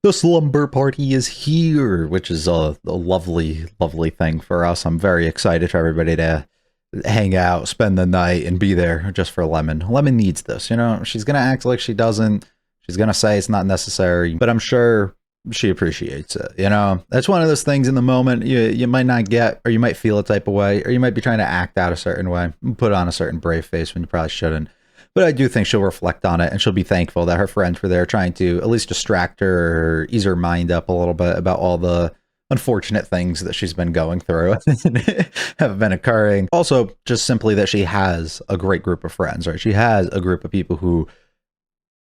The slumber party is here, which is a lovely, lovely thing for us. I'm very excited for everybody to hang out, spend the night, and be there just for Lemon. Lemon needs this, you know? She's gonna act like she doesn't. She's gonna say it's not necessary, but I'm sure she appreciates it, you know? That's one of those things in the moment you might not get, or you might feel a type of way, or you might be trying to act out a certain way, put on a certain brave face when you probably shouldn't. But I do think she'll reflect on it and she'll be thankful that her friends were there trying to at least distract her or ease her mind up a little bit about all the unfortunate things that she's been going through have been occurring. Also, just simply that she has a great group of friends, right? She has a group of people who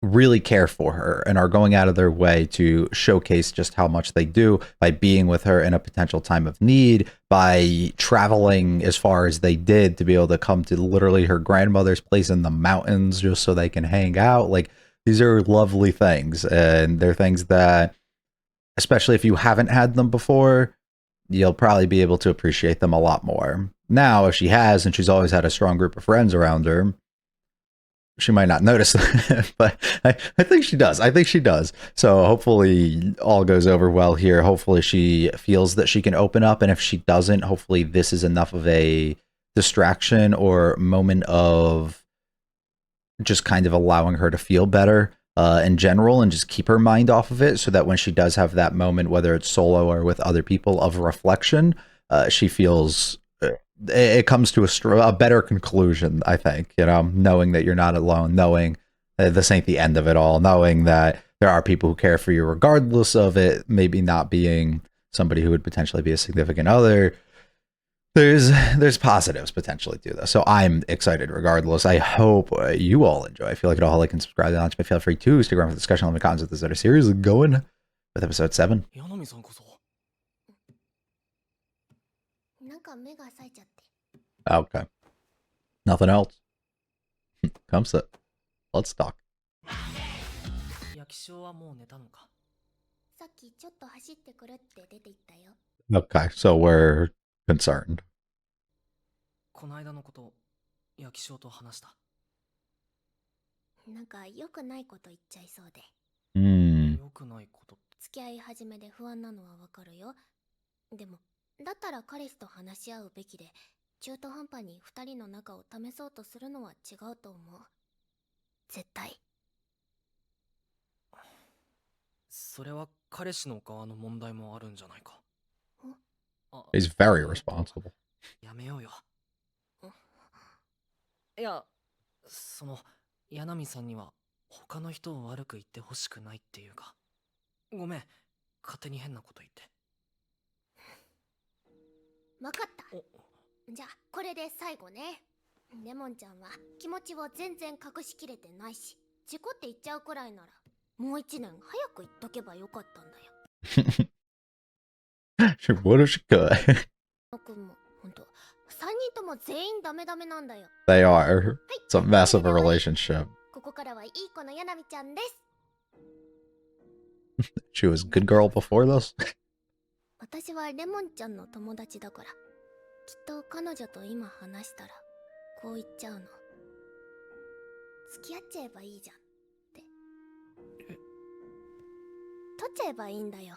really care for her and are going out of their way to showcase just how much they do by being with her in a potential time of need, by traveling as far as they did to be able to come to literally her grandmother's place in the mountains just so they can hang out. Like, these are lovely things, and they're things that, especially if you haven't had them before, you'll probably be able to appreciate them a lot more. Now, if she has and she's always had a strong group of friends around her, she might not notice that, but I think she does. I think she does. So hopefully all goes over well here. Hopefully she feels that she can open up. And if she doesn't, hopefully this is enough of a distraction or moment of just kind of allowing her to feel better in general and just keep her mind off of it so that when she does have that moment, whether it's solo or with other people of reflection, she feels it comes to a better conclusion, I think, you know, knowing that you're not alone, knowing that this ain't the end of it all, knowing that there are people who care for you regardless of it, maybe not being somebody who would potentially be a significant other. There's positives potentially to this. So I'm excited regardless. I hope you all enjoy. I feel like it all like and subscribe to launch. Feel free to stick around for the discussion on the content of this other series. Going with episode 7. 柳さんこそ。なんか目が冴えちゃって。Okay. Nothing else. Come sit. Let's talk. 焼き塩はもう寝たのか。さっきちょっと走ってくるって出て行ったよ。Okay, so we're concerned. この間のこと、焼き塩と話した。なんか良くないこと言っちゃいそうで。良くないこと。付き合い始めで不安なのはわかるよ。でも、だったら彼氏と話し合うべきで、中途半端に二人の仲を試そうとするのは違うと思う。絶対。それは彼氏の側の問題もあるんじゃないか。He's very responsible. やめようよ。いや、柳さんには他の人を悪く言ってほしくないっていうか。ごめん、勝手に変なこと言って。わかった。じゃあこれで最後ね。レモンちゃんは気持ちを全然隠しきれてないし、事故って言っちゃうくらいならもう一年早く言っとけばよかったんだよ。She would if she could. 君も本当三人とも全員ダメダメなんだよ。They are. It's a mess of a relationship. ここからはいい子の柳ちゃんです。She was a good girl before this. 私はレモンちゃんの友達だから、きっと彼女と今話したらこう言っちゃうの。付き合っちゃえばいいじゃんって。取っちゃえばいいんだよ。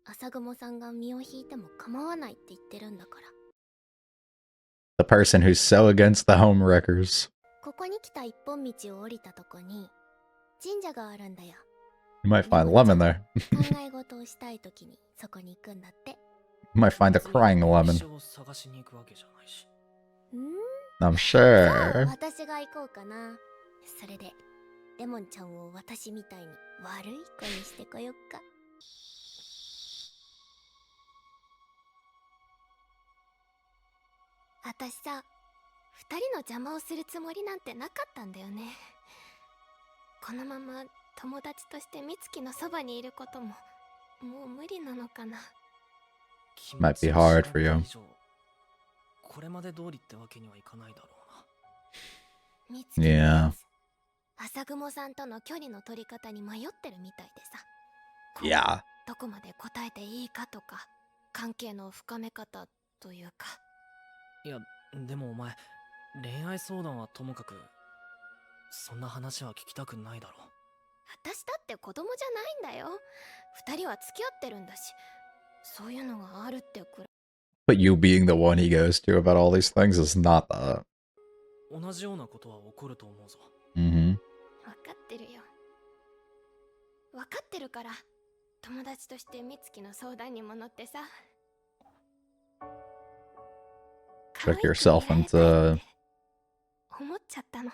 朝雲さんが身を引いても構わないって言ってるんだから。The person who's so against the homewreckers. ここに来た一本道を降りたとこに神社があるんだよ。You might find lemon there. 考え事をしたいときにそこに行くんだって。You might find a crying lemon. 探しに行くわけじゃないし。I'm じゃあ sure. 私が行こうかな。それでレモンちゃんを私みたいに悪い子にしてこよっか。私さ、二人の邪魔をするつもりなんてなかったんだよね。このまま友達として美月のそばにいることももう無理なのかな。Might be hard for you. これまで通りってわけにはいかないだろうな。美月 Yeah. 朝雲さんとの距離の取り方に迷ってるみたいでさ。Yeah. どこまで答えていいかとか、関係の深め方というか。いや、でもお前、恋愛相談はともかく、そんな話は聞きたくないだろ私だって子供じゃないんだよ。二人は付き合ってるんだし、そういうのがあるってくらい。 But you being the one he goes to about all these things is not that. 同じようなことは起こると思うぞ。Mm-hmm. 分かってるよ。分かってるから、友達として美月の相談にも乗ってさ。 Trick yourself into 思っちゃったの。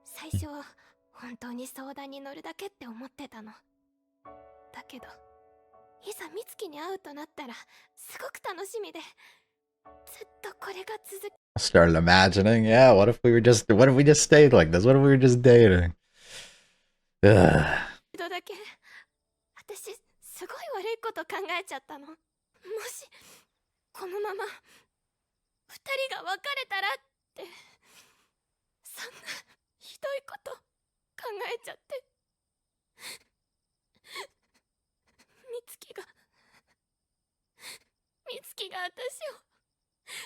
最初は本当に相談に乗るだけって思ってたの。だけどいざ美月に会うとなったらすごく楽しみで、ずっとこれが続き。 I started imagining, yeah, what if we just stayed like this? What if we were just dating? Ugh. 一度だけ私すごい悪いこと考えちゃったの。もしこのまま二人が別れたらって、そんなひどいこと考えちゃって。美月が私を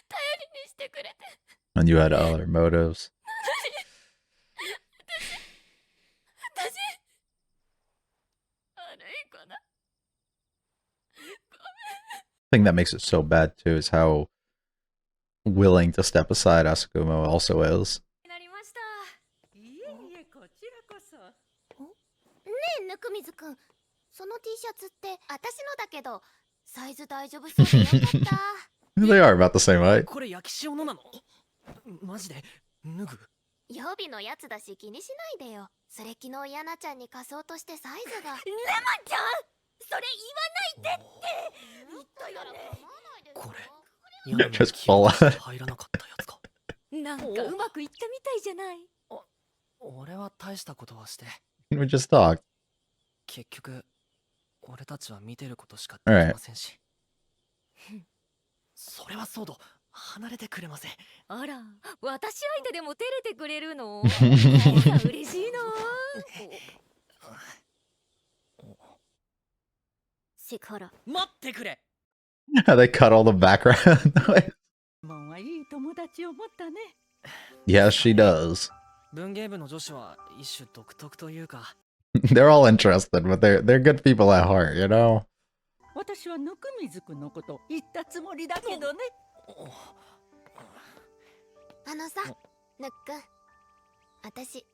頼りにしてくれて。 And you had other motives. 私悪い子だ。 The thing that makes it so bad too is how willing to step aside Asukumo also is. なりました。いえいえ、こちらこそ。ねえぬくみずくん、その T シャツって私のだけどサイズ大丈夫そうでよかった。 They are about the same height. これ焼き塩のなの？マジで脱ぐ？予備のやつだし気にしないでよ。それ昨日ヤナちゃんに貸そうとしてサイズが。レモンちゃん、それ言わないでって言ったよね。これ Just pull out. 入らなかったやつか。なんかうまくいったみたいじゃない。俺は大したことはして、 We just talked. 結局俺たちは見てることしかできませんし。それはそうだ、離れてくれません。あら、私相手でも照れてくれるの？嬉しいな。セクハラ。待ってくれ。 They cut all the background noise. もんはいい友達を持ったね。Yes, she does. 文芸部の女子は一種独特というか。They're all interested, but they're good people at heart, you know? 私はぬくみずくんのこと言ったつもりだけどね。あのさ、ぬっくん、私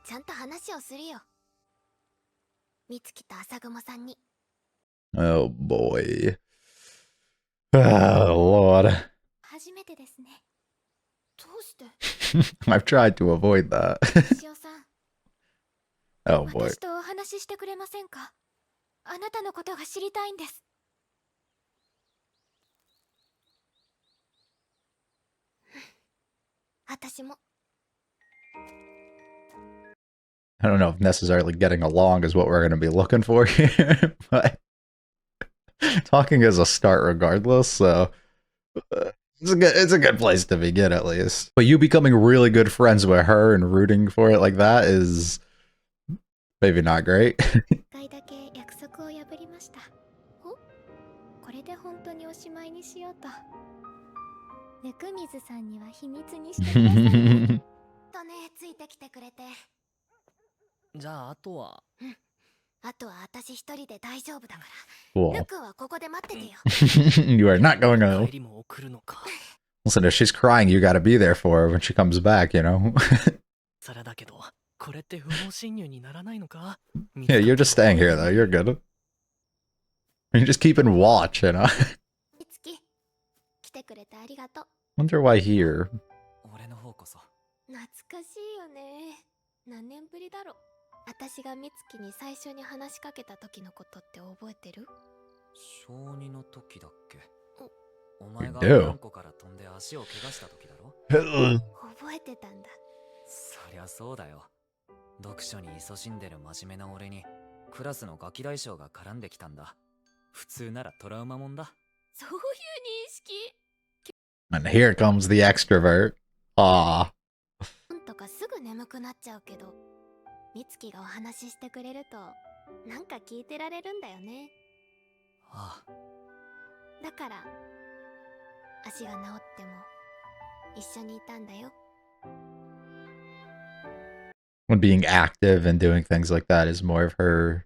ちゃんと話をするよ。美月と浅雲さんに。 Oh boy. Oh lord. 初めてですね。どうして？ I've tried to avoid that. 塩さん、 Oh boy. 私とお話ししてくれませんか？あなたのことが知りたいんです。私も。 I don't know if necessarily getting along is what we're going to be looking for here, but talking is a start regardless, so it's a good place to begin at least. But you becoming really good friends with her and rooting for it like that is maybe not great. 一回だけ約束を破りました。お？これで本当におしまいにしようと。ぬくみずさんには秘密にしてくださいね。とね、ついてきてくれて。じゃああとは。あとは私一人で大丈夫だから。 Cool. ぬくんはここで待っててよ。 You are not going to. 帰りも送るのか。 Listen, if she's crying, you gotta be there for her when she comes back, you know? それだけど、これって不法侵入にならないのか？ Yeah, you're just staying here though, you're good. You're just keeping watch, you know? 美月、来てくれてありがとう。 Wonder why here. 俺の方こそ。懐かしいよね。何年ぶりだろ。私が美月に最初に話しかけた時のことって覚えてる？小2の時だっけ？お前が do. 何個から飛んで足を怪我した時だろ？覚えてたんだ。そりゃそうだよ。読書に勤しんでる真面目な俺にクラスのガキ大将が絡んできたんだ。普通ならトラウマもんだ。そういう認識。 And here comes the extrovert. Ah. なんとかすぐ眠くなっちゃうけど、美月がお話ししてくれるとなんか聞いてられるんだよね。ああ。だから足が治っても一緒にいたんだよ。when being active and doing things like that is more of her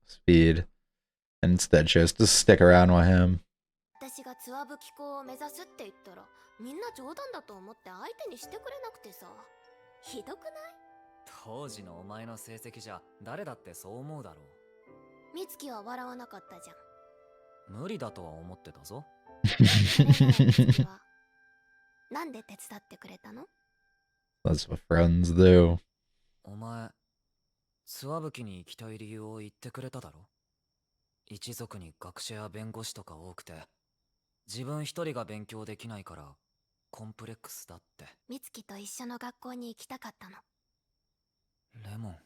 speed, and instead chose to stick around with him. 私がツアブ機構を目指すって言ったらみんな冗談だと思って相手にしてくれなくてさ、ひどくない？当時のお前の成績じゃ誰だってそう思うだろ美月は笑わなかったじゃん。う。無理だとは思ってたぞ。それなら美月はなんで手伝ってくれたの？ That's what friends do. お前、ツワブキに行きたい理由を言ってくれただろ。一族に学者や弁護士とか多くて、自分一人が勉強できないからコンプレックスだって。美月と一緒の学校に行きたかったの。レモン。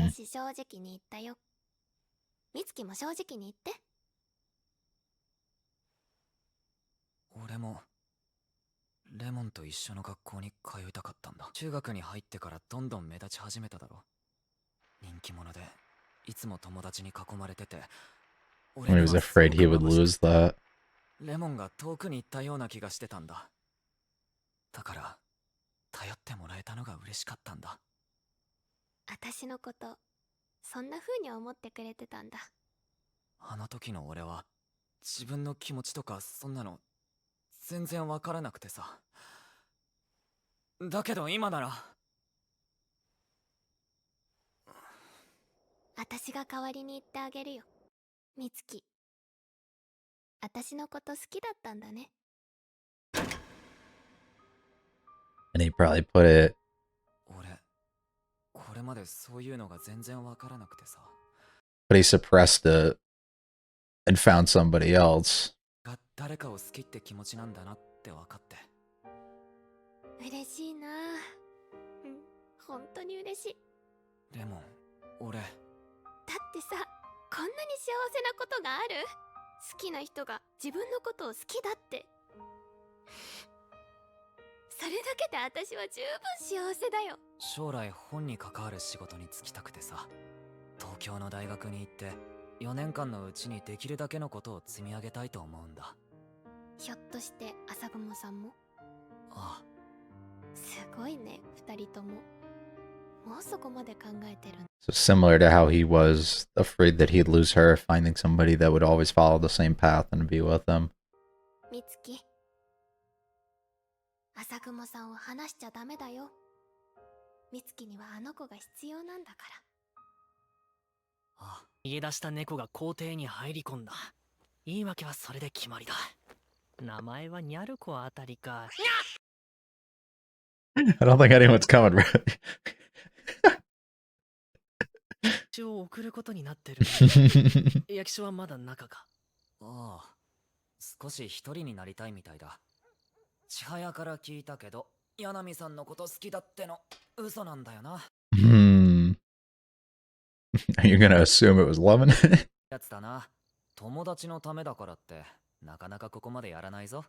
私正直に言ったよ。美月も正直に言って。俺もレモンと一緒の学校に通いたかったんだ。中学に入ってからどんどん目立ち始めただろ。人気者でいつも友達に囲まれてて、 He was afraid he would lose that. レモンが遠くに行ったような気がしてたんだ。だから頼ってもらえたのが嬉しかったんだ。私のことそんな風に思ってくれてたんだ。あの時の俺は自分の気持ちとかそんなの全然わからなくてさ。だけど今なら。私が代わりに言ってあげるよ。美月、私のこと好きだったんだね。 And he probably put it. 俺、これまでそういうのが全然わからなくてさ。But he suppressed it and found somebody else. が誰かを好きって気持ちなんだなって分かって。嬉しいな。うん、本当に嬉しい。レモン、俺。だってさ、こんなに幸せなことがある？好きな人が自分のことを好きだって。それだけで私は十分幸せだよ。将来本に関わる仕事に就きたくてさ、東京の大学に行って4年間のうちにできるだけのことを積み上げたいと思うんだ。ひょっとして朝雲さんも？ああ。すごいね、二人とも。もうそこまで考えてる。 So similar to how he was afraid that he'd lose her, finding somebody that would always follow the same path and be with him. 美月、朝雲さんを離しちゃダメだよ。美月にはあの子が必要なんだから。ああ。逃げ出した猫が校庭に入り込んだ。言い訳はそれで決まりだ。名前はニャルコあたりか。I don't think anyone's coming, really. 血を送ることになってる。焼き所はまだ中か。ああ。少し一人になりたいみたいだ。千早から聞いたけど、柳さんのこと好きだっての嘘なんだよな。Are you gonna assume it was Lemon? やつだな。友達のためだからってなかなかここまでやらないぞ。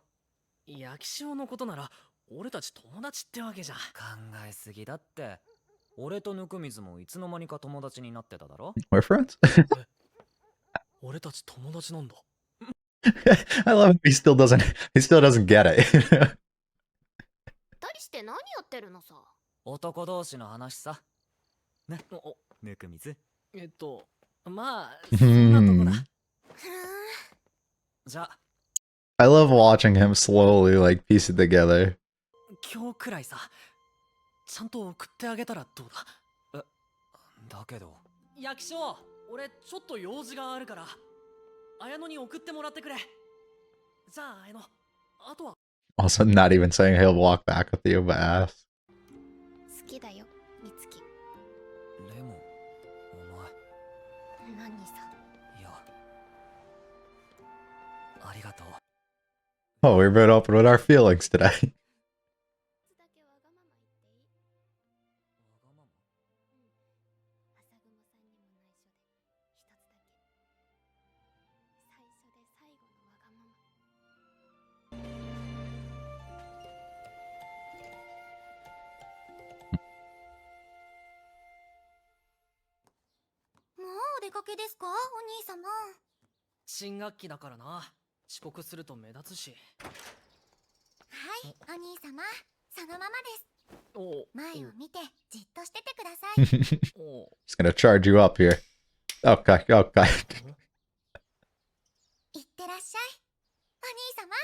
焼き所のことなら俺たち友達ってわけじゃ。考えすぎだって。俺と温水もいつの間にか友達になってただろ。We're friends. 俺たち友達なんだ。I love him. He still doesn't get it. 二人して何やってるのさ。男同士の話さ。ね、温水。まあ、そんなとこだ。じゃあ。I love watching him slowly like piece it together. 今日くらいさ、ちゃんと送ってあげたらどうだ？だけど。焼き所、俺ちょっと用事があるから、綾乃に送ってもらってくれ。じゃあ綾乃、あとは。Also, not even saying he'll walk back with you, but asks. 好きだよ、美月。レモン、お前。何さ。いや。ありがとう。Oh, we've been open with our feelings today. だけわがまま言っていい？わがまま？朝雲さんにも内緒で一つだけ。最初で最後のわがまま。もうお出かけですか、お兄様。新学期だからな。遅刻すると目立つし。はい、お兄様、そのままです。お前を見てじっとしててください。お Just gonna charge you up here. Okay, okay. いってらっしゃい。お兄様。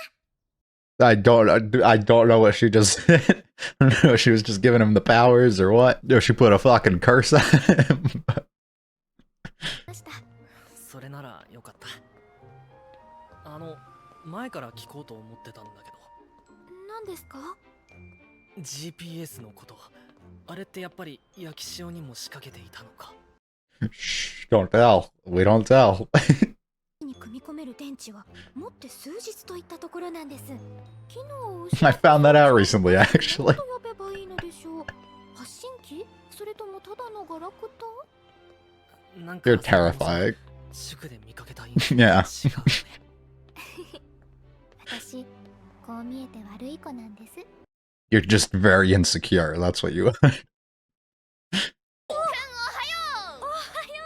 I don't know what she just said. I don't know if she was just giving him the powers or what. Or she put a fucking curse on him. ました。それならよかった。前から聞こうと思ってたんだけど、何ですか？ GPS のこと、あれってやっぱり焼き潮にも仕掛けていたのか。 Shh, don't tell. We don't tell. に組み込める電池は持って数日といったところなんです。昨日 I found that out recently, actually. どう呼べばいいのでしょう。発信機？それともただのガラクタ？なんか You're terrifying. 塾で見かけた Yeah. 違うね。私、こう見えて悪い子なんです。 You're just very insecure. That's what you are. おはよ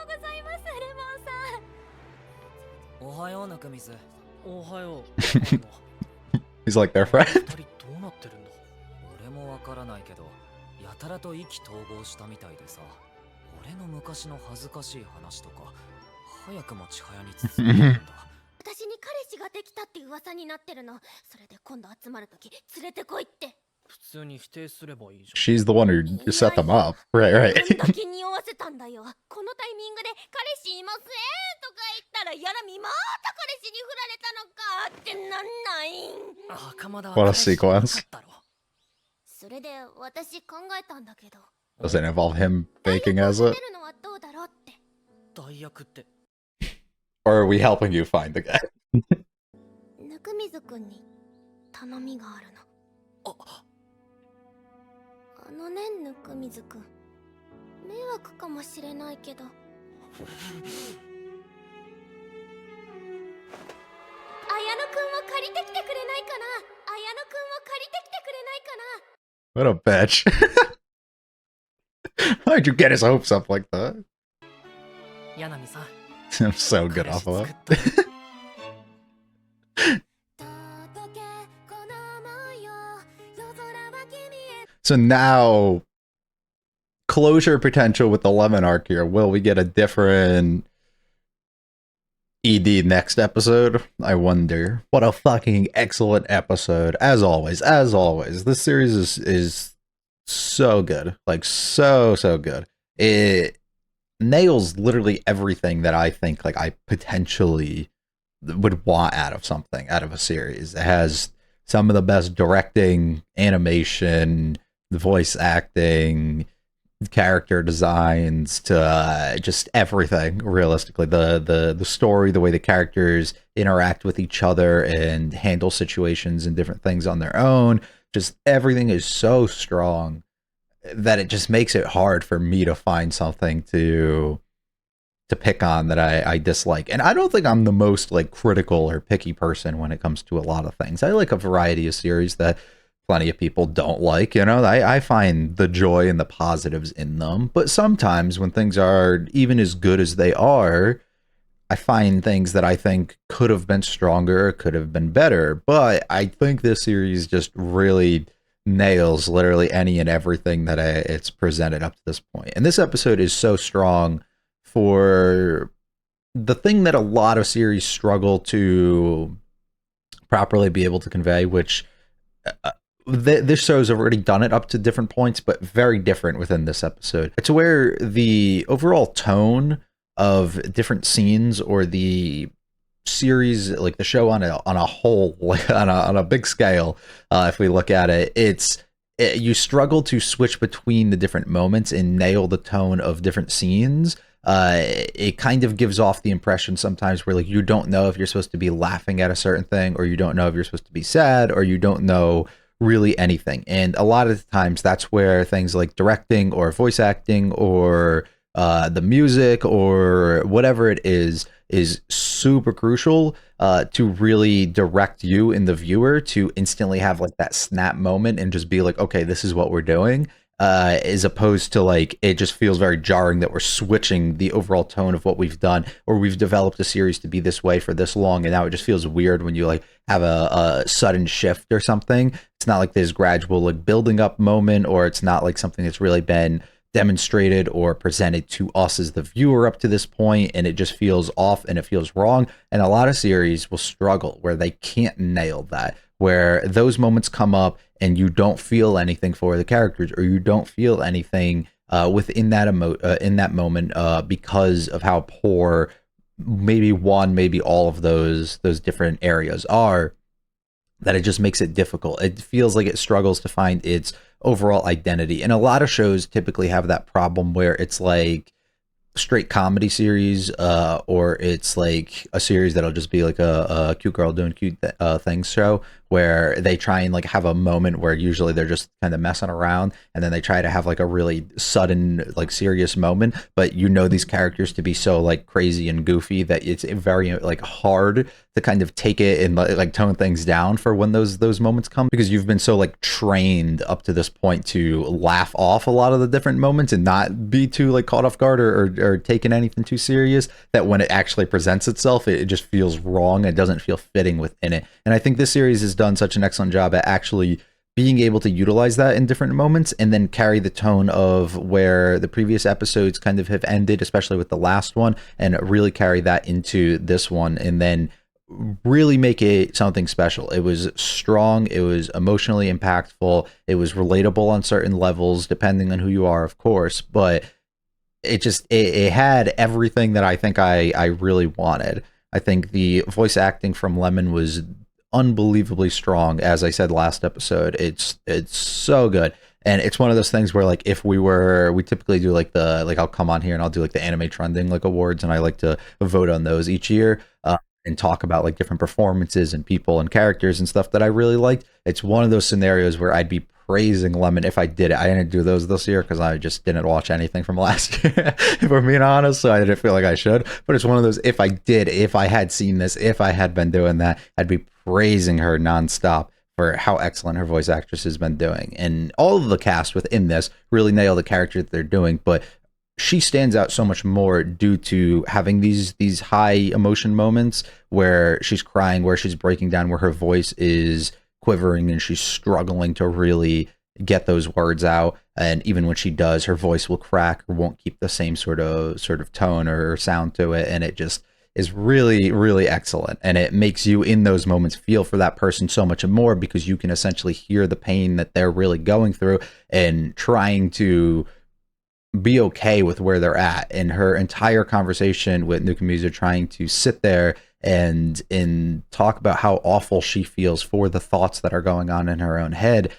うございます、レモンさん。おはようなくみず。おはよう。He's like their friend. 二人どうなってるんだ。俺もわからないけど、やたらと意気投合したみたいでさ。俺の昔の恥ずかしい話とか、早くも千早に包んでるんだ。私に彼氏ができたって噂になってるの。それで今度集まるとき連れてこいって。普通に否定すればいいじ She's the one who set them up. Right, どん right. だけ匂わせたんだよ。このタイミングで彼氏いませんとか言ったら、やらみまた彼氏に振られたのかってなんないん。ゃん。袴田は What a 彼氏じゃなか sequence. ったろ。それで私考えたんだけど、 Does it involve him 代 faking 役を as 立 it? てるのはどうだろうって。代役って。 Or are we helping you find the guy? ぬくみずくんに頼みがあるの。あ、あのね、ぬくみずくん、迷惑かもしれないけど、綾乃くんを借りてきてくれないかな。綾乃くんを借りてきてくれないかな。 What a bitch. Why'd you get his hopes up like that? 柳波さん。 I'm so good 彼 off 氏 of 作 that. ったよ。 So now, closure potential with the Lemon arc here. Will we get a different ED next episode? I wonder. What a fucking excellent episode. As always, this series is so good. Like, so good. It nails literally everything that I think like I potentially would want out of something, out of a series. It has some of the best directing, animation, the voice acting, character designs, to just everything. Realistically, the story, the way the characters interact with each other and handle situations and different things on their own, just everything is so strong that it just makes it hard for me to find something to pick on that I dislike. And I don't think I'm the most like critical or picky person when it comes to a lot of things. I like a variety of series that plenty of people don't like, you know. I find the joy and the positives in them, but sometimes when things are even as good as they are, I find things that I think could have been stronger, could have been better. But I think this series just really nails literally any and everything that it's presented up to this point. And this episode is so strong for the thing that a lot of series struggle to properly be able to convey, which this show's already done it up to different points, but very different within this episode. It's where the overall tone of different scenes, or the series, like the show on a whole, like on a big scale, if we look at it, you struggle to switch between the different moments and nail the tone of different scenes. It kind of gives off the impression sometimes where like you don't know if you're supposed to be laughing at a certain thing, or you don't know if you're supposed to be sad, or you don't know really anything. And a lot of the times that's where things like directing or voice acting or the music or whatever it is super crucial to really direct you in the viewer to instantly have like that snap moment and just be like, okay, this is what we're doing. as opposed to like it just feels very jarring that we're switching the overall tone of what we've done, or we've developed a series to be this way for this long, and now it just feels weird when you like have a sudden shift or something. It's not like this gradual like building up moment, or it's not like something that's really been demonstrated or presented to us as the viewer up to this point, and it just feels off and it feels wrong. And a lot of series will struggle where they can't nail that, where those moments come up and you don't feel anything for the characters, or you don't feel anything within that in that moment because of how poor maybe one, maybe all of those different areas are, that it just makes it difficult. It feels like it struggles to find its overall identity. And a lot of shows typically have that problem where it's like straight comedy series, or it's like a series that'll just be like a cute girl doing cute things show, where they try and like have a moment where usually they're just kind of messing around, and then they try to have like a really sudden like serious moment, but you know these characters to be so like crazy and goofy that it's very like hard to kind of take it and like tone things down for when those moments come, because you've been so like trained up to this point to laugh off a lot of the different moments and not be too like caught off guard or taking anything too serious, that when it actually presents itself, it just feels wrong. It doesn't feel fitting within it. And I think this series has done such an excellent job at actually being able to utilize that in different moments, and then carry the tone of where the previous episodes kind of have ended, especially with the last one, and really carry that into this one, and then really make it something special. It was strong, it was emotionally impactful, it was relatable on certain levels, depending on who you are, of course, but it had everything that I think I really wanted. I think the voice acting from Lemon was unbelievably strong. As I said last episode, it's so good. And it's one of those things where like if we typically do like I'll come on here and I'll do like the anime trending like awards, and I like to vote on those each year, and talk about like different performances and people and characters and stuff that I really liked. It's one of those scenarios where I'd be praising Lemon if I did it. I didn't do those this year because I just didn't watch anything from last year, if I'm being honest, so I didn't feel like I should. But it's one of those, if I had seen this, if I had been doing that, I'd be praising her nonstop for how excellent her voice actress has been doing. And all of the cast within this really nail the character that they're doing, but she stands out so much more due to having these high emotion moments where she's crying, where she's breaking down, where her voice is quivering and she's struggling to really get those words out. And even when she does, her voice will crack or won't keep the same sort of tone or sound to it. And it just is really, really excellent. And it makes you in those moments feel for that person so much more, because you can essentially hear the pain that they're really going through and trying to be okay with where they're at. And her entire conversation with Nukumizu, trying to sit there and talk about how awful she feels for the thoughts that are going on in her own head,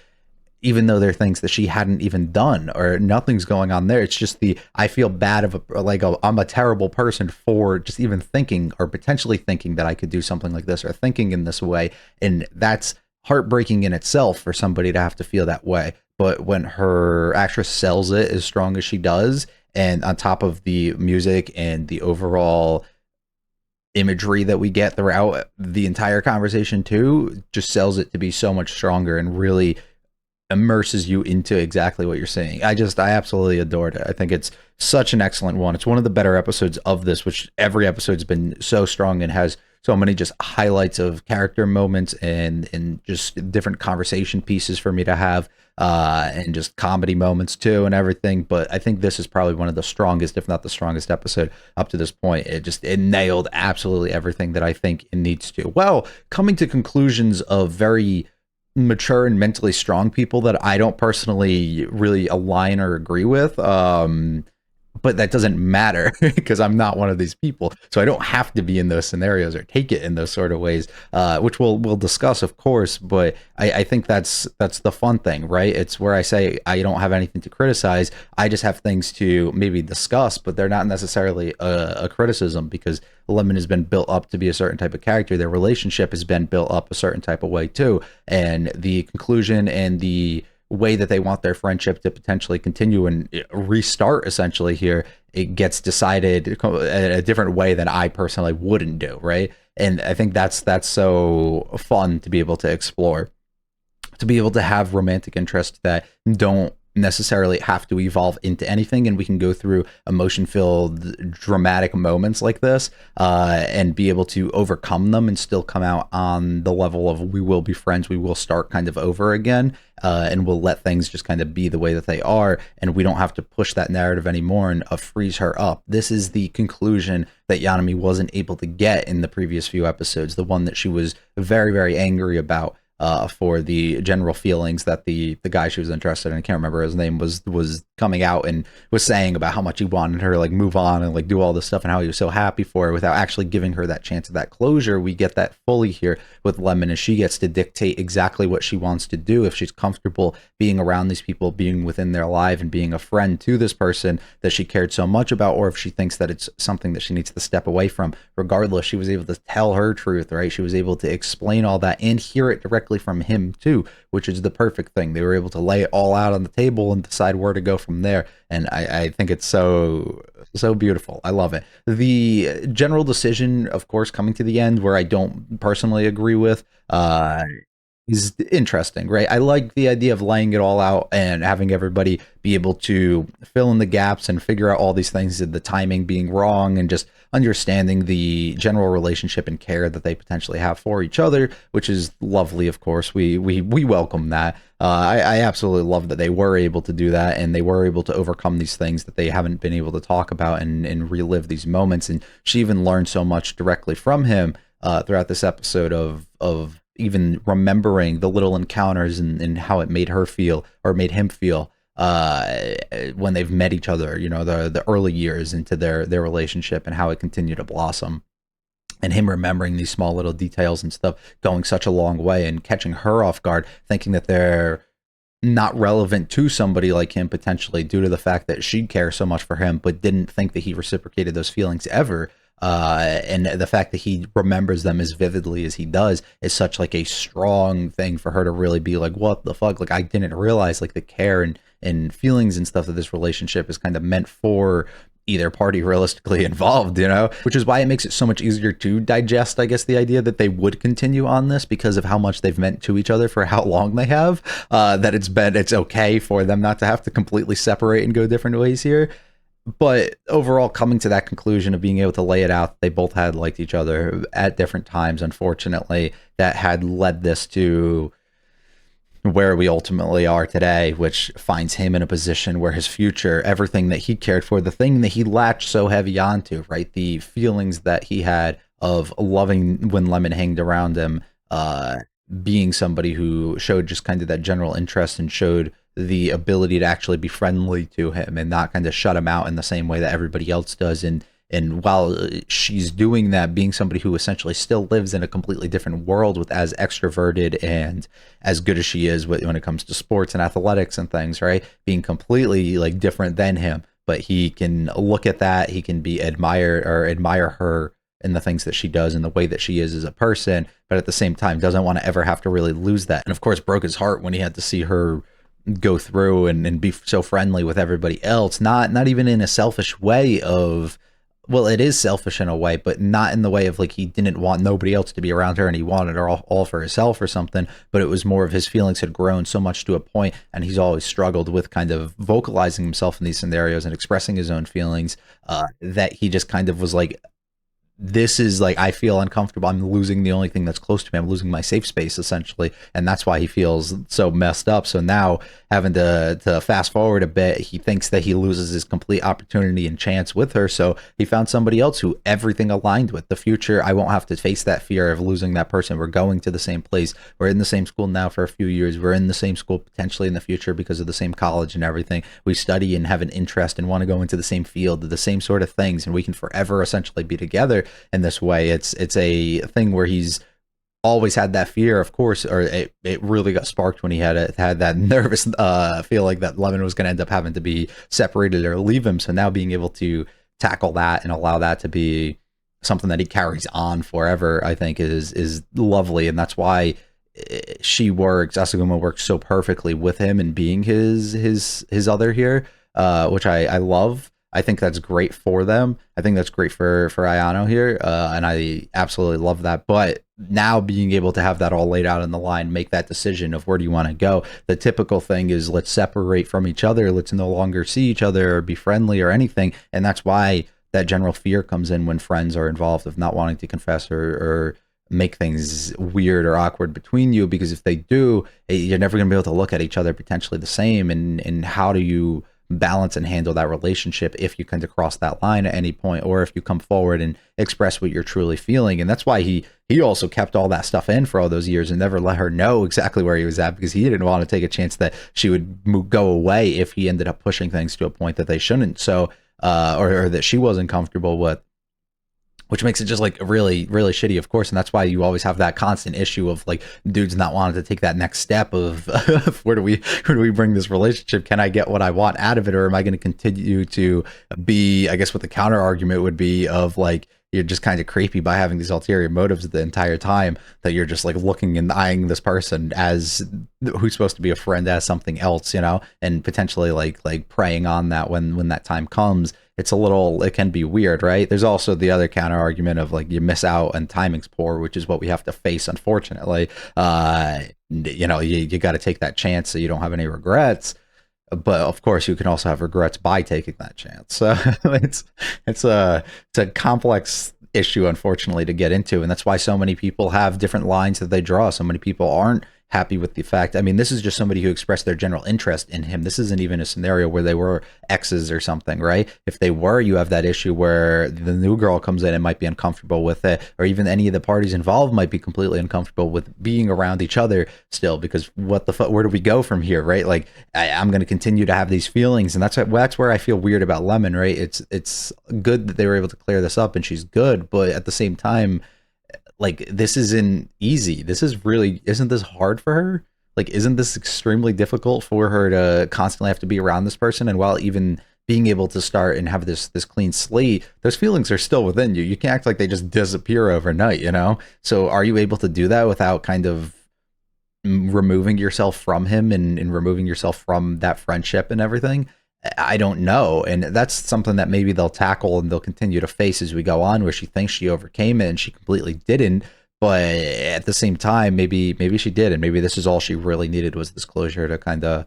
even though they're things that she hadn't even done or nothing's going on there. It's just I feel bad I'm a terrible person for just even thinking or potentially thinking that I could do something like this or thinking in this way. And that's heartbreaking in itself for somebody to have to feel that way. But when her actress sells it as strong as she does, and on top of the music and the overall imagery that we get throughout the entire conversation too, just sells it to be so much stronger and really immerses you into exactly what you're saying. I absolutely adored it. I think it's such an excellent one. It's one of the better episodes of this, which every episode's been so strong and has so many just highlights of character moments and just different conversation pieces for me to have, and just comedy moments too and everything. But I think this is probably one of the strongest, if not the strongest episode up to this point. It nailed absolutely everything that I think it needs to. Well, coming to conclusions of very mature and mentally strong people that I don't personally really align or agree with. But that doesn't matter because I'm not one of these people. So I don't have to be in those scenarios or take it in those sort of ways, which we'll discuss, of course. But I think that's the fun thing, right? It's where I say I don't have anything to criticize. I just have things to maybe discuss, but they're not necessarily a criticism, because Lemon has been built up to be a certain type of character. Their relationship has been built up a certain type of way too. And the conclusion and the way that they want their friendship to potentially continue and restart essentially here, it gets decided in a different way than I personally wouldn't do, right? And I think that's so fun to be able to explore, to be able to have romantic interests that don't necessarily have to evolve into anything, and we can go through emotion filled dramatic moments like this and be able to overcome them and still come out on the level of we will be friends, we will start kind of over again, and we'll let things just kind of be the way that they are, and we don't have to push that narrative anymore and freeze her up. This is the conclusion that Yanami wasn't able to get in the previous few episodes, the one that she was very, very angry about, for the general feelings that the guy she was interested in, I can't remember his name, was coming out and was saying about how much he wanted her to like move on and like do all this stuff, and how he was so happy for her without actually giving her that chance of that closure. We get that fully here with Lemon, and she gets to dictate exactly what she wants to do if she's comfortable being around these people, being within their life, and being a friend to this person that she cared so much about, or if she thinks that it's something that she needs to step away from. Regardless, she was able to tell her truth, right? She was able to explain all that and hear it directly from him too, which is the perfect thing. They were able to lay it all out on the table and decide where to go from there. And I think it's so beautiful. I love it. The general decision, of course, coming to the end, where I don't personally agree with, is interesting, right? I like the idea of laying it all out and having everybody be able to fill in the gaps and figure out all these things, and the timing being wrong, and just understanding the general relationship and care that they potentially have for each other, which is lovely. Of course, we welcome that. I absolutely love that they were able to do that, and they were able to overcome these things that they haven't been able to talk about, and relive these moments. And she even learned so much directly from him throughout this episode of even remembering the little encounters and how it made her feel, or made him feel, when they've met each other, you know, the early years into their relationship, and how it continued to blossom. And him remembering these small little details and stuff, going such a long way, and catching her off guard, thinking that they're not relevant to somebody like him potentially, due to the fact that she cares so much for him, but didn't think that he reciprocated those feelings ever. And the fact that he remembers them as vividly as he does is such like a strong thing for her to really be like, what the fuck? Like, I didn't realize like the care and feelings and stuff that this relationship is kind of meant for either party realistically involved, you know, which is why it makes it so much easier to digest, I guess, the idea that they would continue on this, because of how much they've meant to each other for how long they have, that it's okay for them not to have to completely separate and go different ways here. But overall, coming to that conclusion of being able to lay it out, they both had liked each other at different times, unfortunately, that had led this to where we ultimately are today, which finds him in a position where his future, everything that he cared for, the thing that he latched so heavy onto, right? The feelings that he had of loving when Lemon hanged around him, being somebody who showed just kind of that general interest and showed the ability to actually be friendly to him and not kind of shut him out in the same way that everybody else does. And while she's doing that, being somebody who essentially still lives in a completely different world, with as extroverted and as good as she is when it comes to sports and athletics and things, right? Being completely like different than him, but he can look at that, he can be admire her in the things that she does and the way that she is as a person, but at the same time doesn't want to ever have to really lose that. And of course, broke his heart when he had to see her go through and be so friendly with everybody else, not even in a selfish way of, well, it is selfish in a way, but not in the way of like he didn't want nobody else to be around her and he wanted her all for himself or something, but it was more of his feelings had grown so much to a point, and he's always struggled with kind of vocalizing himself in these scenarios and expressing his own feelings, that he just kind of was like, this is like, I feel uncomfortable. I'm losing the only thing that's close to me. I'm losing my safe space, essentially. And that's why he feels so messed up. So now, having to fast forward a bit, he thinks that he loses his complete opportunity and chance with her. So he found somebody else who everything aligned with. The future, I won't have to face that fear of losing that person. We're going to the same place. We're in the same school now for a few years. We're in the same school potentially in the future because of the same college and everything. We study and have an interest and want to go into the same field, the same sort of things, and we can forever essentially be together in this way. It's a thing where he's always had that fear, of course, or it really got sparked when he had that nervous feeling that Lemon was going to end up having to be separated or leave him. So now being able to tackle that and allow that to be something that he carries on forever, I think is lovely. And that's why Asaguma works so perfectly with him and being his other here, which I love. I think that's great for them. I think that's great for Ayano here, and I absolutely love that. But now being able to have that all laid out in the line, make that decision of where do you want to go. The typical thing is let's separate from each other, let's no longer see each other or be friendly or anything, and that's why that general fear comes in when friends are involved of not wanting to confess or make things weird or awkward between you, because if they do, you're never going to be able to look at each other potentially the same. And how do you balance and handle that relationship if you kind of cross that line at any point, or if you come forward and express what you're truly feeling? And that's why he also kept all that stuff in for all those years and never let her know exactly where he was at, because he didn't want to take a chance that she would go away if he ended up pushing things to a point that they shouldn't. So or that she wasn't comfortable with, which makes it just like really, really shitty, of course. And that's why you always have that constant issue of like dudes not wanting to take that next step of where do we bring this relationship? Can I get what I want out of it? Or am I going to continue to be, I guess what the counter argument would be of like, you're just kind of creepy by having these ulterior motives the entire time, that you're just like looking and eyeing this person as who's supposed to be a friend as something else, you know, and potentially like preying on that when that time comes. It can be weird, right? There's also the other counter argument of like you miss out and timing's poor, which is what we have to face, unfortunately. You know, you got to take that chance so you don't have any regrets. But of course, you can also have regrets by taking that chance. So it's a complex issue, unfortunately, to get into, and that's why so many people have different lines that they draw. So many people aren't happy with the fact. I mean, this is just somebody who expressed their general interest in him. This isn't even a scenario where they were exes or something, right? If they were, you have that issue where the new girl comes in and might be uncomfortable with it, or even any of the parties involved might be completely uncomfortable with being around each other still, because what the fuck, where do we go from here, right? Like, I'm going to continue to have these feelings, and that's where I feel weird about Lemon, right? It's good that they were able to clear this up, and she's good, but at the same time, like, this isn't easy. Isn't this hard for her? Like, isn't this extremely difficult for her to constantly have to be around this person? And while even being able to start and have this clean slate, those feelings are still within you. You can't act like they just disappear overnight, you know? So are you able to do that without kind of removing yourself from him and removing yourself from that friendship and everything? I don't know. And that's something that maybe they'll tackle and they'll continue to face as we go on, where she thinks she overcame it and she completely didn't. But at the same time, maybe she did, and maybe this is all she really needed was this closure to kind of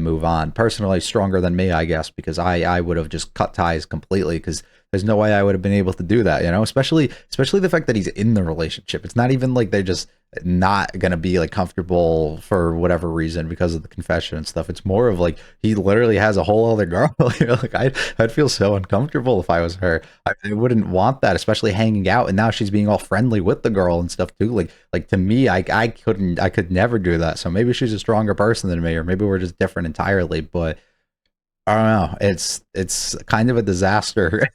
move on. Personally, stronger than me, I guess, because I would have just cut ties completely, because there's no way I would have been able to do that, you know, especially the fact that he's in the relationship. It's not even like they're just not gonna be like comfortable for whatever reason because of the confession and stuff. It's more of like he literally has a whole other girl. You know, like I'd feel so uncomfortable if I was her. I wouldn't want that, especially hanging out, and now she's being all friendly with the girl and stuff too. Like to me, I could never do that. So maybe she's a stronger person than me, or maybe we're just different entirely. But I don't know. It's kind of a disaster.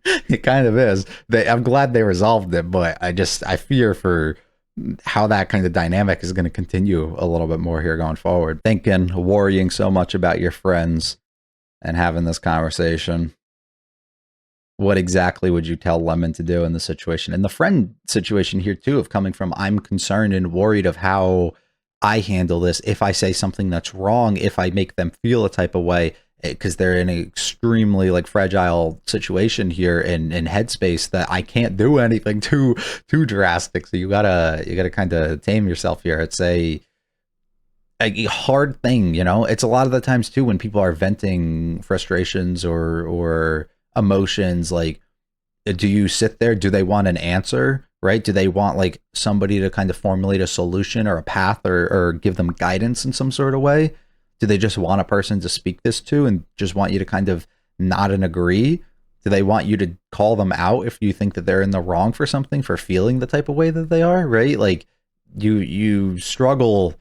It kind of is. I'm glad they resolved it, but I fear for how that kind of dynamic is going to continue a little bit more here going forward. Thinking, worrying so much about your friends and having this conversation. What exactly would you tell Lemon to do in the situation? And the friend situation here too, of coming from, I'm concerned and worried of how I handle this if I say something that's wrong, if I make them feel a type of way, because they're in an extremely like fragile situation here in headspace that I can't do anything too drastic. So you gotta kind of tame yourself here. It's a hard thing, you know. It's a lot of the times too when people are venting frustrations or emotions, like, do you sit there? Do they want an answer? Right? Do they want like somebody to kind of formulate a solution or a path or give them guidance in some sort of way? Do they just want a person to speak this to and just want you to kind of nod and agree? Do they want you to call them out if you think that they're in the wrong for something, for feeling the type of way that they are, right? Like you struggle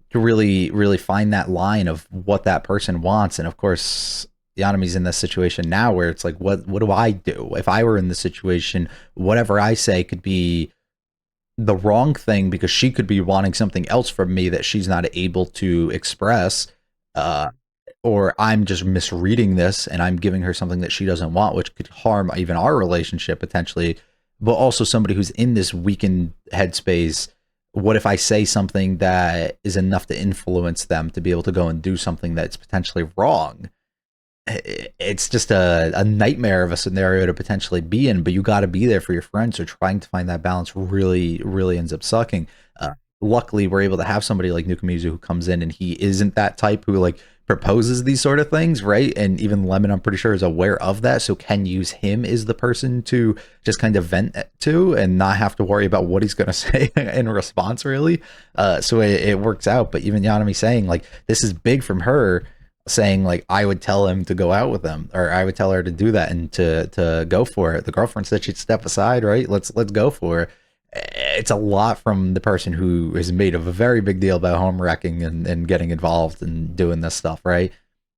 to really find that line of what that person wants. And of course, Yanami's in this situation now where it's like, what do I do? If I were in this situation, whatever I say could be the wrong thing because she could be wanting something else from me that she's not able to express, or I'm just misreading this and I'm giving her something that she doesn't want, which could harm even our relationship potentially. But also somebody who's in this weakened headspace, what if I say something that is enough to influence them to be able to go and do something that's potentially wrong? it's just a nightmare of a scenario to potentially be in, but you got to be there for your friends. So trying to find that balance really ends up sucking. Luckily, we're able to have somebody like Nukamizu who comes in and he isn't that type who like proposes these sort of things, right? And even Lemon, I'm pretty sure, is aware of that, so can use him as the person to just kind of vent to and not have to worry about what he's going to say in response, really. So it works out. But even Yanami saying like this is big from her, saying like I would tell him to go out with them, or I would tell her to do that and to go for it. The girlfriend said she'd step aside, right? Let's go for it. It's a lot from the person who is made of a very big deal about home wrecking and getting involved and doing this stuff, right?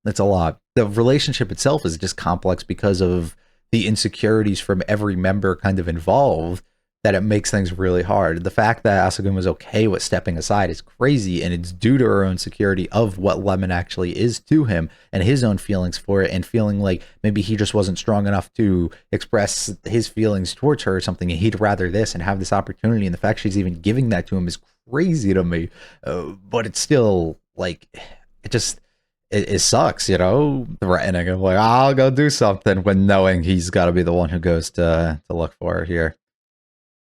It's a lot. The relationship itself is just complex because of the insecurities from every member kind of involved, that it makes things really hard. The fact that Asaguma was okay with stepping aside is crazy, and it's due to her own security of what Lemon actually is to him and his own feelings for it, and feeling like maybe he just wasn't strong enough to express his feelings towards her or something, and he'd rather this and have this opportunity. And the fact she's even giving that to him is crazy to me. But it's still like, it sucks, you know, threatening him like, I'll go do something, when knowing he's got to be the one who goes to look for her here.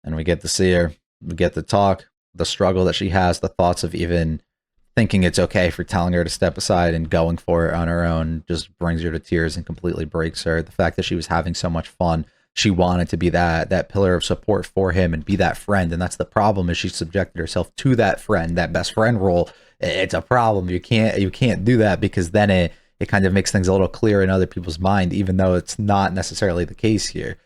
And we get to see her, we get to talk, the struggle that she has, the thoughts of even thinking it's okay for telling her to step aside and going for it on her own just brings her to tears and completely breaks her. The fact that she was having so much fun, she wanted to be that pillar of support for him and be that friend. And that's the problem, is she subjected herself to that friend, that best friend role. It's a problem. You can't do that, because then it kind of makes things a little clearer in other people's mind, even though it's not necessarily the case here.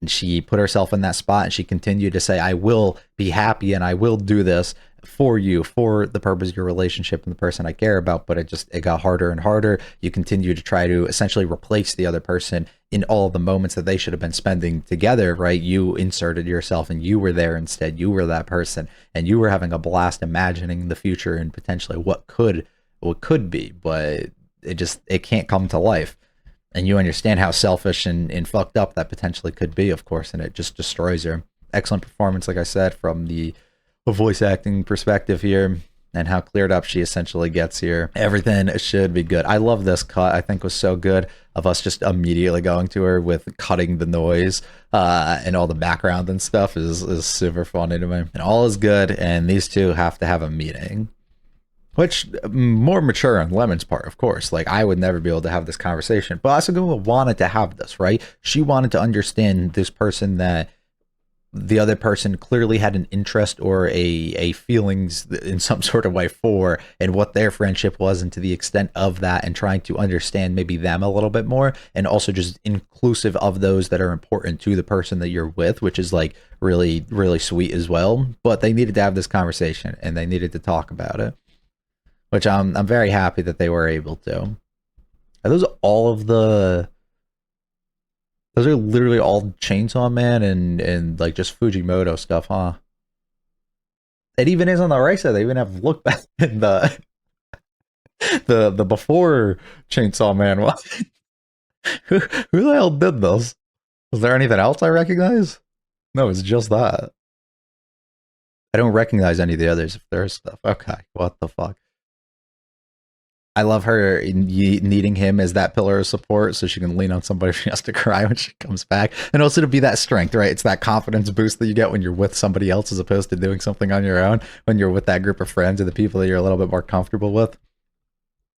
And she put herself in that spot, and she continued to say, I will be happy and I will do this for you, for the purpose of your relationship and the person I care about. But it got harder and harder. You continue to try to essentially replace the other person in all of the moments that they should have been spending together, right? You inserted yourself and you were there instead. You were that person, and you were having a blast imagining the future and potentially what could be, but it can't come to life. And you understand how selfish and fucked up that potentially could be, of course, and it just destroys her. Excellent performance, like I said, from the voice acting perspective here, and how cleared up she essentially gets here. Everything should be good. I love this cut. I think was so good of us just immediately going to her with cutting the noise and all the background and stuff is super funny to me. And all is good, and these two have to have a meeting. Which, more mature on Lemon's part, of course. Like, I would never be able to have this conversation. But Asaguma wanted to have this, right? She wanted to understand this person, that the other person clearly had an interest or a feelings in some sort of way for, and what their friendship was, and to the extent of that, and trying to understand maybe them a little bit more, and also just inclusive of those that are important to the person that you're with, which is like really, really sweet as well. But they needed to have this conversation, and they needed to talk about it. Which I'm very happy that they were able to. Are those all of the... Those are literally all Chainsaw Man and like just Fujimoto stuff, huh? It even is on the right side. They even have look back in the before Chainsaw Man one. who the hell did this? Was there anything else I recognize? No, it's just that. I don't recognize any of the others if there's stuff. Okay, what the fuck? I love her needing him as that pillar of support, so she can lean on somebody if she has to cry when she comes back. And also to be that strength, right? It's that confidence boost that you get when you're with somebody else as opposed to doing something on your own, when you're with that group of friends and the people that you're a little bit more comfortable with.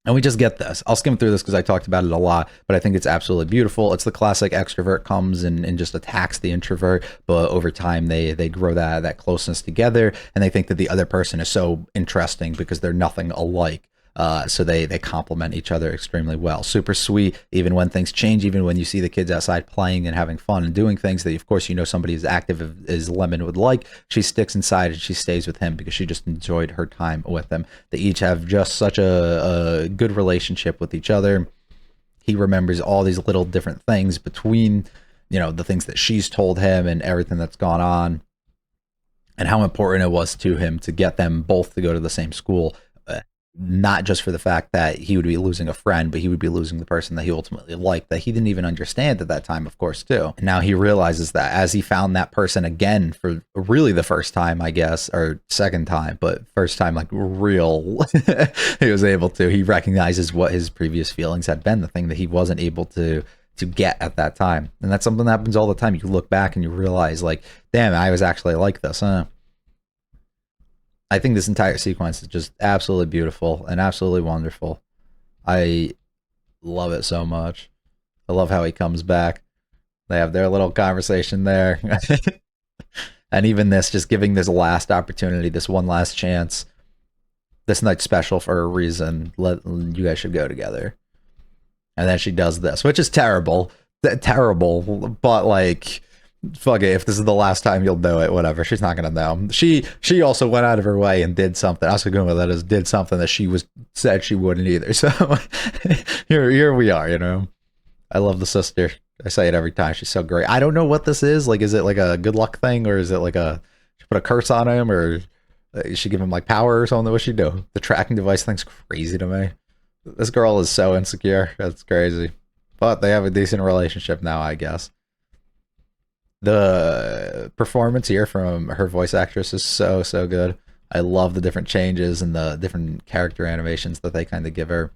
And we just get this. I'll skim through this because I talked about it a lot, but I think it's absolutely beautiful. It's the classic extrovert comes and just attacks the introvert, but over time they grow that closeness together, and they think that the other person is so interesting because they're nothing alike. So they complement each other extremely well. Super sweet, even when things change, even when you see the kids outside playing and having fun and doing things that, of course, you know somebody as active as Lemon would like. She sticks inside and she stays with him because she just enjoyed her time with him. They each have just such a good relationship with each other. He remembers all these little different things between, you know, the things that she's told him and everything that's gone on, and how important it was to him to get them both to go to the same school. not just for the fact that he would be losing a friend, but he would be losing the person that he ultimately liked, that he didn't even understand at that time, of course, too. And now he realizes that as he found that person again for really the first time, I guess, or second time, but first time, like real, he was able to, he recognizes what his previous feelings had been, the thing that he wasn't able to get at that time. And that's something that happens all the time. You look back and you realize, like, damn, I was actually like this, huh? I think this entire sequence is just absolutely beautiful and absolutely wonderful. I love it so much. I love how he comes back. They have their little conversation there. And even this, just giving this last opportunity, this one last chance. This night's special for a reason. You guys should go together. And then she does this, which is terrible. Terrible, but like, fuck it, if this is the last time you'll do it, whatever. She's not gonna know. She also went out of her way and did something. I was going with that is did something that she said she wouldn't either. So here we are, you know. I love the sister. I say it every time. She's so great. I don't know what this is. Like, is it like a good luck thing, or is it like she put a curse on him, or is she give him like power or something? What's she do? The tracking device thing's crazy to me. This girl is so insecure. That's crazy. But they have a decent relationship now, I guess. The performance here from her voice actress is so good. I love the different changes and the different character animations that they kind of give her.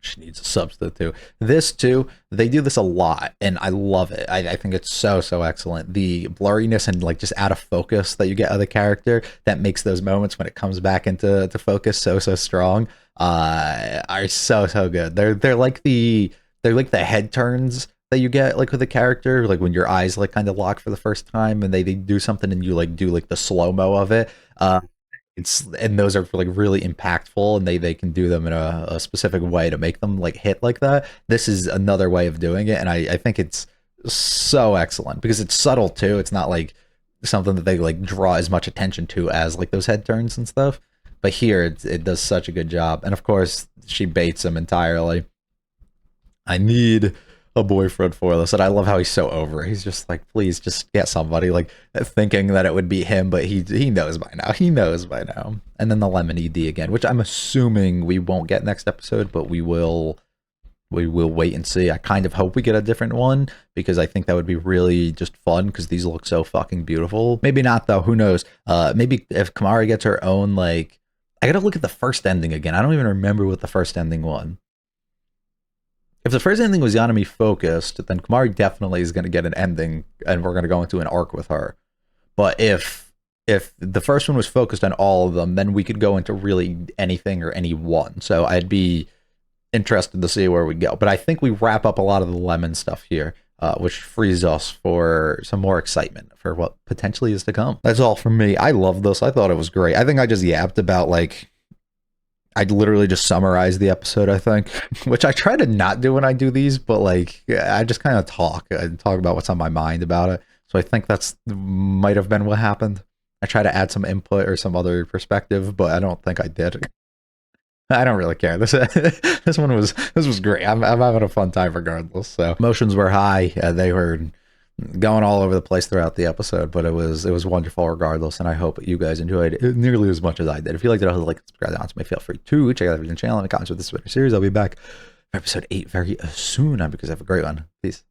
She needs a substitute too. This too, they do this a lot, and I love it. I think it's so excellent. The blurriness and like just out of focus that you get of the character that makes those moments when it comes back into focus so strong are so good. They're like the head turns that you get like with a character, like when your eyes like kind of lock for the first time and they do something and you like do like the slow-mo of it. And those are like really impactful, and they can do them in a specific way to make them like hit like that. This is another way of doing it, and I think it's so excellent because it's subtle too. It's not like something that they like draw as much attention to as like those head turns and stuff. But here it does such a good job, and of course she baits him entirely. I need a boyfriend for this, and I love how he's so over it. He's just like, please just get somebody, like thinking that it would be him, but he knows by now. He knows by now. And then the lemon ED again, which I'm assuming we won't get next episode, but we will wait and see. I kind of hope we get a different one because I think that would be really just fun because these look so fucking beautiful. Maybe not though, who knows? Maybe if Kamari gets her own, like, I gotta look at the first ending again. I don't even remember what the first ending was. If the first ending was Yanami focused, then Kamari definitely is going to get an ending, and we're going to go into an arc with her. But if the first one was focused on all of them, then we could go into really anything or any one. So I'd be interested to see where we go. But I think we wrap up a lot of the lemon stuff here, which frees us for some more excitement for what potentially is to come. That's all from me. I love this. I thought it was great. I think I just yapped about like, I'd literally just summarize the episode, I think, which I try to not do when I do these, but like, I just kind of talk about what's on my mind about it. So I think that's might have been what happened. I try to add some input or some other perspective, but I don't think I did. I don't really care. This was great. I'm having a fun time regardless. So emotions were high. They were going all over the place throughout the episode, but it was wonderful regardless, and I hope you guys enjoyed it nearly as much as I did. If you liked it, I'll like, subscribe to me. Feel free to check out the channel and the comments with this series. I'll be back for episode 8 very soon because I have a great one. Peace.